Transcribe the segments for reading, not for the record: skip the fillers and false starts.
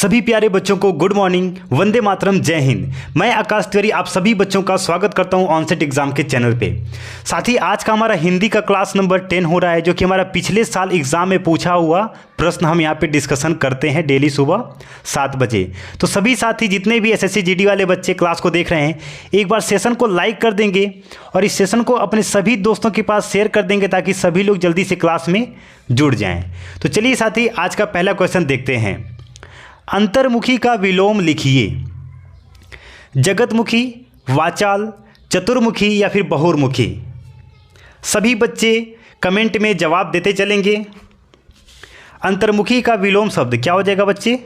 सभी प्यारे बच्चों को गुड मॉर्निंग, वंदे मातरम, जय हिंद। मैं आकाश तिवारी आप सभी बच्चों का स्वागत करता हूं ऑनसेट एग्जाम के चैनल पे। साथ ही आज का हमारा हिंदी का क्लास नंबर 10 हो रहा है, जो कि हमारा पिछले साल एग्जाम में पूछा हुआ प्रश्न हम यहाँ पे डिस्कशन करते हैं डेली सुबह 7 बजे। तो सभी साथी जितने भी एसएससी जीडी वाले बच्चे क्लास को देख रहे हैं, एक बार सेशन को लाइक कर देंगे और इस सेशन को अपने सभी दोस्तों के पास शेयर कर देंगे ताकि सभी लोग जल्दी से क्लास में जुड़ जाएँ। तो चलिए साथी, आज का पहला क्वेश्चन देखते हैं। अंतर्मुखी का विलोम लिखिए। जगतमुखी, वाचाल, चतुर्मुखी या फिर बहुर्मुखी। सभी बच्चे कमेंट में जवाब देते चलेंगे। अंतर्मुखी का विलोम शब्द क्या हो जाएगा बच्चे?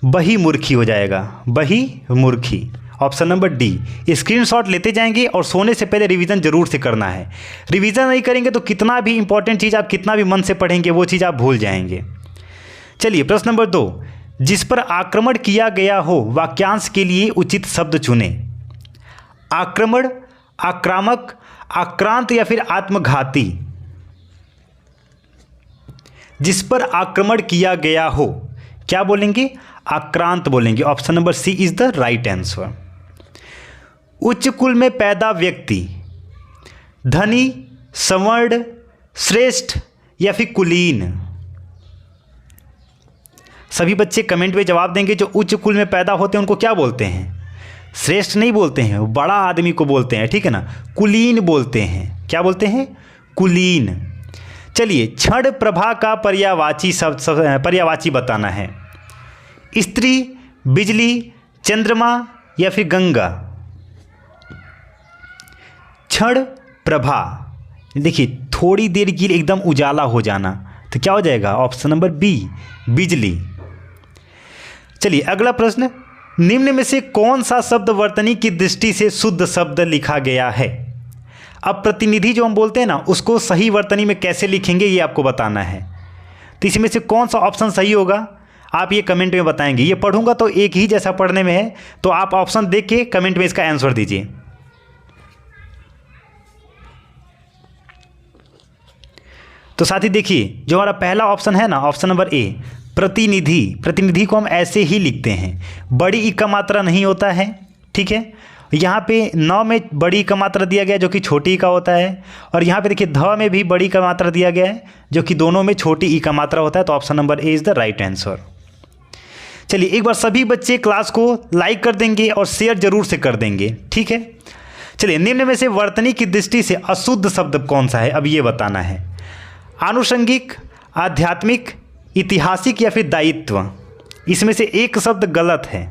बहिर्मुखी हो जाएगा, बहिर्मुखी। Option number D. स्क्रीनशॉट लेते जाएंगे और सोने से पहले रिवीजन जरूर से करना है। रिवीजन नहीं करेंगे तो कितना भी इंपॉर्टेंट चीज़ आप कितना भी मन से पढ़ेंगे वो चीज़ आप भूल जाएंगे। चलिए प्रश्न नंबर 2। जिस पर आक्रमण किया गया हो वाक्यांश के लिए उचित शब्द चुने। आक्रमण, आक्रामक, आक्रांत या फिर आत्मघाती। जिस पर आक्रमण किया गया हो क्या बोलेंगे? आक्रांत बोलेंगे। Option number C is the right answer. उच्च कुल में पैदा व्यक्ति धनी, सवर्ण, श्रेष्ठ या फिर कुलीन। सभी बच्चे कमेंट में जवाब देंगे। जो उच्च कुल में पैदा होते हैं उनको क्या बोलते हैं? श्रेष्ठ नहीं बोलते हैं, बड़ा आदमी को बोलते हैं, ठीक है ना। कुलीन बोलते हैं। क्या बोलते हैं? कुलीन। चलिए, क्षण प्रभा का पर्यायवाची शब्द पर्यायवाची बताना है। स्त्री, बिजली, चंद्रमा या फिर गंगा। क्षण प्रभा, देखिए थोड़ी देर के लिए एकदम उजाला हो जाना, तो क्या हो जाएगा? ऑप्शन नंबर बी, बिजली। चलिए अगला प्रश्न। निम्न में से कौन सा शब्द वर्तनी की दृष्टि से शुद्ध शब्द लिखा गया है? अब प्रतिनिधि जो हम बोलते हैं ना, उसको सही वर्तनी में कैसे लिखेंगे ये आपको बताना है। तो इसमें से कौन सा ऑप्शन सही होगा आप ये कमेंट में बताएंगे। ये पढ़ूंगा तो एक ही जैसा पढ़ने में है, तो आप ऑप्शन देख के कमेंट में इसका आंसर दीजिए। तो साथी देखिए, जो हमारा पहला ऑप्शन है ना, ऑप्शन नंबर ए, प्रतिनिधि। प्रतिनिधि को हम ऐसे ही लिखते हैं, बड़ी ई का मात्रा नहीं होता है, ठीक है। यहाँ पे न में बड़ी ई का मात्रा दिया गया है जो कि छोटी ई का होता है, और यहाँ पे देखिए ध में भी बड़ी का मात्रा दिया गया है जो कि दोनों में छोटी ई का मात्रा होता है। तो option number A is the right answer. चलिए एक बार सभी बच्चे क्लास को लाइक कर देंगे और शेयर जरूर से कर देंगे, ठीक है। चलिए, निम्न में से वर्तनी की दृष्टि से अशुद्ध शब्द कौन सा है, अब ये बताना है। आनुषंगिक, आध्यात्मिक, ऐतिहासिक या फिर दायित्व। इसमें से एक शब्द गलत है।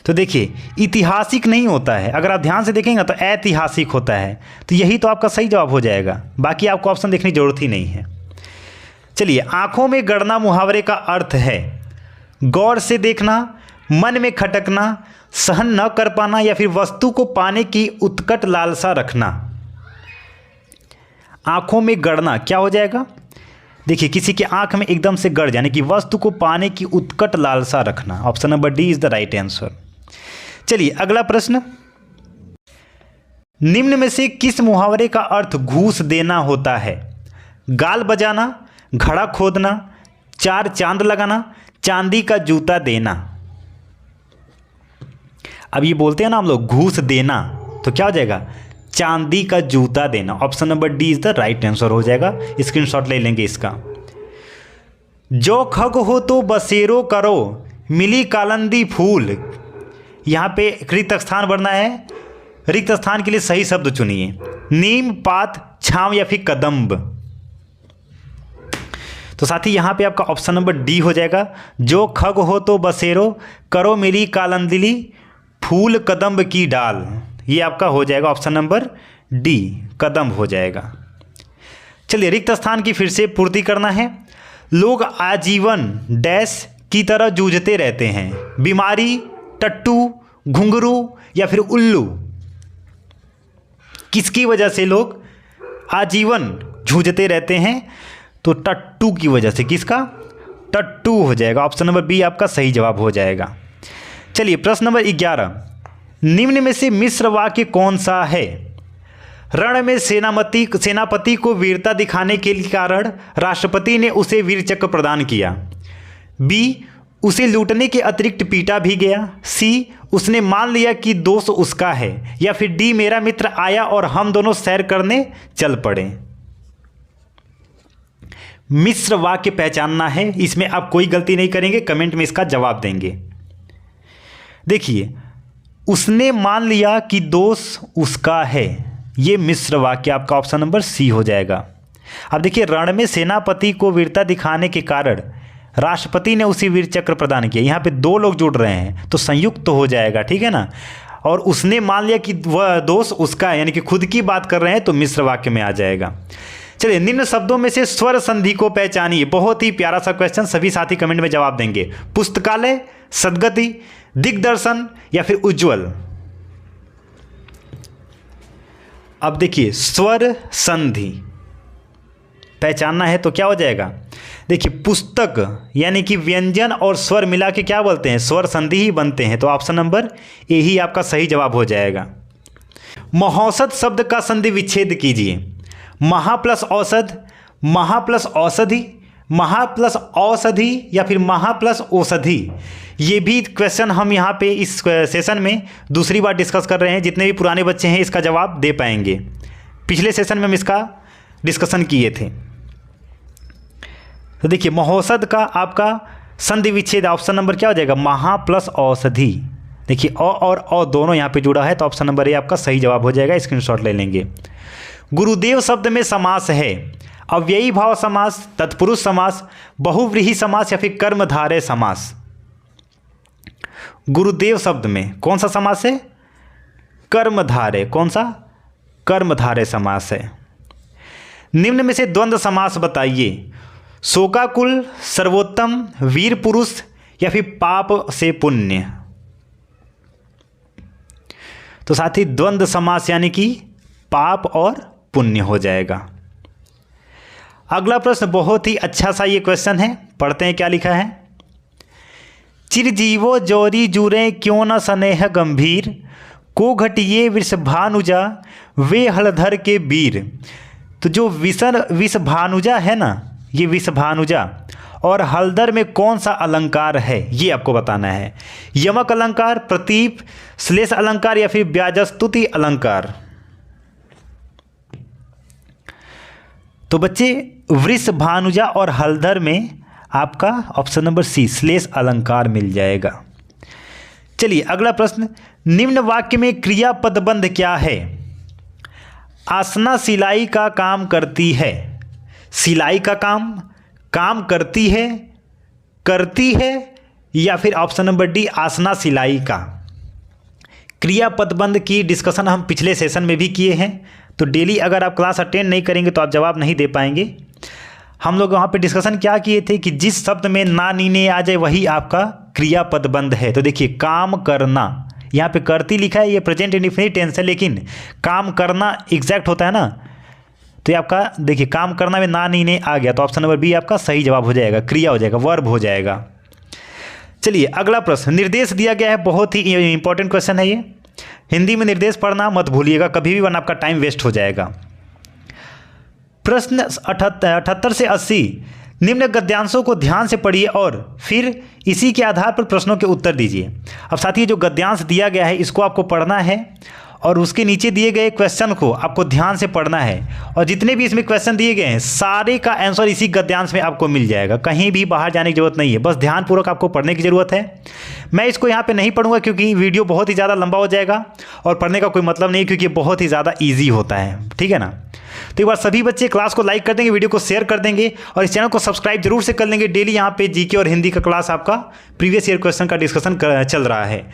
तो देखिए, ऐतिहासिक नहीं होता है, अगर आप ध्यान से देखेंगे तो ऐतिहासिक होता है, तो यही तो आपका सही जवाब हो जाएगा। बाकी आपको ऑप्शन देखने की जरूरत ही नहीं है। चलिए, आंखों में गड़ना मुहावरे का अर्थ है गौर से देखना, मन में खटकना, सहन न कर पाना या फिर वस्तु को पाने की उत्कट लालसा रखना। आंखों में गड़ना क्या हो जाएगा? देखिए, किसी के आंख में एकदम से गड़ जाने की, वस्तु को पाने की उत्कट लालसा रखना। Option number D is the right answer. चलिए अगला प्रश्न। निम्न में से किस मुहावरे का अर्थ घूस देना होता है? गाल बजाना, घड़ा खोदना, चार चांद लगाना, चांदी का जूता देना। अब ये बोलते हैं ना हम लोग घूस देना, तो क्या हो जाएगा? चांदी का जूता देना। Option number D is the right answer हो जाएगा। स्क्रीनशॉट ले लेंगे इसका। जो खग हो तो बसेरो करो, मिली कालंदी फूल। यहाँ पे रिक्त स्थान भरना है। रिक्त स्थान के लिए सही शब्द चुनिए। नीम, पात, छांव या फिर कदम्ब। तो साथी यहाँ पे आपका ऑप्शन नंबर डी हो जाएगा। जो खग हो तो बसेरो करो, मिली कालंदी फूल, कदम्ब की डाल। ये आपका हो जाएगा ऑप्शन नंबर डी, कदम हो जाएगा। चलिए, रिक्त स्थान की फिर से पूर्ति करना है। लोग आजीवन डैश की तरह जूझते रहते हैं। बीमारी, टट्टू, घुंघरू या फिर उल्लू। किसकी वजह से लोग आजीवन जूझते रहते हैं? तो टट्टू की वजह से। किसका? टट्टू हो जाएगा। ऑप्शन नंबर बी आपका सही जवाब हो जाएगा। चलिए प्रश्न नंबर 11। निम्न में से मिश्र वाक्य कौन सा है? रण में सेनापति को वीरता दिखाने के कारण राष्ट्रपति ने उसे वीर चक्र प्रदान किया। बी उसे लूटने के अतिरिक्त पीटा भी गया, सी उसने मान लिया कि दोष उसका है, या फिर डी मेरा मित्र आया और हम दोनों सैर करने चल पड़े। मिश्र वाक्य पहचानना है, इसमें आप कोई गलती नहीं करेंगे, कमेंट में इसका जवाब देंगे। देखिए, उसने मान लिया कि दोष उसका है, ये मिश्र वाक्य आपका ऑप्शन नंबर सी हो जाएगा। अब देखिए, रण में सेनापति को वीरता दिखाने के कारण राष्ट्रपति ने उसी वीर चक्र प्रदान किया। यहाँ पे दो लोग जुड़ रहे हैं तो संयुक्त तो हो जाएगा, ठीक है ना। और उसने मान लिया कि वह दोष उसका है, यानी कि खुद की बात कर रहे हैं, तो मिश्र वाक्य में आ जाएगा। चलिए, निम्न शब्दों में से स्वर संधि को पहचानिए। बहुत ही प्यारा सा क्वेश्चन, सभी साथी कमेंट में जवाब देंगे। पुस्तकालय, सद्गति, दिग्दर्शन या फिर उज्ज्वल। अब देखिए, स्वर संधि पहचानना है तो क्या हो जाएगा। देखिए, पुस्तक यानी कि व्यंजन और स्वर मिला के क्या बोलते हैं, स्वर संधि ही बनते हैं, तो ऑप्शन नंबर ए ही आपका सही जवाब हो जाएगा। महौषध शब्द का संधि विच्छेद कीजिए। महा प्लस औषध, महा प्लस औषधि, महा प्लस औषधि या फिर महा प्लस औषधि। ये भी क्वेश्चन हम यहाँ पे इस सेशन में दूसरी बार डिस्कस कर रहे हैं। जितने भी पुराने बच्चे हैं इसका जवाब दे पाएंगे। पिछले सेशन में हम इसका डिस्कशन किए थे। तो देखिए, महौषध का आपका संधि विच्छेद ऑप्शन नंबर क्या हो जाएगा, महा प्लस औषधि। देखिए, अ और अ दोनों यहाँ पे जुड़ा है, तो ऑप्शन नंबर ए आपका सही जवाब हो जाएगा। स्क्रीनशॉट ले लेंगे। गुरुदेव शब्द में समास है अव्ययी भाव समास, तत्पुरुष समास, बहुव्रीहि समास या फिर कर्मधारय समास। गुरुदेव शब्द में कौन सा समास है, कर्मधारय। कौन सा, कर्मधारय समास है। निम्न में से द्वंद्व समास बताइए। शोकाकुल, सर्वोत्तम, वीर पुरुष या फिर पाप से पुण्य। तो साथी, द्वंद्व समास यानी कि पाप और पुण्य हो जाएगा। अगला प्रश्न बहुत ही अच्छा सा ये क्वेश्चन है, पढ़ते हैं क्या लिखा है। चिरजीवो जोरी जुरे क्यों न स्नेह गंभीर, को घटिए वृषभानुजा वे हलधर के वीर। तो जो विषभानुजा है ना, ये विषभानुजा और हलधर में कौन सा अलंकार है ये आपको बताना है। यमक अलंकार, प्रतीप, श्लेष अलंकार या फिर व्याजस्तुति अलंकार। तो बच्चे, वृषभानुजा और हलधर में आपका ऑप्शन नंबर सी श्लेष अलंकार मिल जाएगा। चलिए, अगला प्रश्न। निम्न वाक्य में क्रियापदबंध क्या है। आसना सिलाई का काम करती है। सिलाई का काम करती है या फिर ऑप्शन नंबर डी आसना सिलाई का। क्रियापदबंध की डिस्कशन हम पिछले सेशन में भी किए हैं, तो डेली अगर आप क्लास अटेंड नहीं करेंगे तो आप जवाब नहीं दे पाएंगे। हम लोग वहाँ पे डिस्कशन क्या किए थे कि जिस शब्द में ना नीने आ जाए वही आपका क्रियापदबंध है। तो देखिए, काम करना, यहाँ पे करती लिखा है, ये प्रेजेंट इंडेफिनिट टेंस है, लेकिन काम करना एग्जैक्ट होता है ना। तो ये आपका देखिए, काम करना में ना नीने आ गया, तो ऑप्शन नंबर बी आपका सही जवाब हो जाएगा, क्रिया हो जाएगा, वर्ब हो जाएगा। चलिए, अगला प्रश्न। निर्देश दिया गया है, बहुत ही इंपॉर्टेंट क्वेश्चन है ये। हिंदी में निर्देश पढ़ना मत भूलिएगा कभी भी, वरना आपका टाइम वेस्ट हो जाएगा। प्रश्न 78 से 80 निम्न गद्यांशों को ध्यान से पढ़िए और फिर इसी के आधार पर प्रश्नों के उत्तर दीजिए। अब साथियों, जो गद्यांश दिया गया है इसको आपको पढ़ना है और उसके नीचे दिए गए क्वेश्चन को आपको ध्यान से पढ़ना है, और जितने भी इसमें क्वेश्चन दिए गए हैं सारे का आंसर इसी गद्यांश में आपको मिल जाएगा। कहीं भी बाहर जाने की जरूरत नहीं है, बस ध्यानपूर्वक आपको पढ़ने की ज़रूरत है। मैं इसको यहाँ पे नहीं पढ़ूंगा क्योंकि वीडियो बहुत ही ज़्यादा लंबा हो जाएगा और पढ़ने का कोई मतलब नहीं, क्योंकि बहुत ही ज़्यादा ईजी होता है, ठीक है ना। तो एक बार सभी बच्चे क्लास को लाइक कर देंगे, वीडियो को शेयर कर देंगे और इस चैनल को सब्सक्राइब जरूर से कर लेंगे। डेली यहाँ पे जीके और हिंदी का क्लास आपका प्रीवियस ईयर क्वेश्चन का डिस्कशन चल रहा है।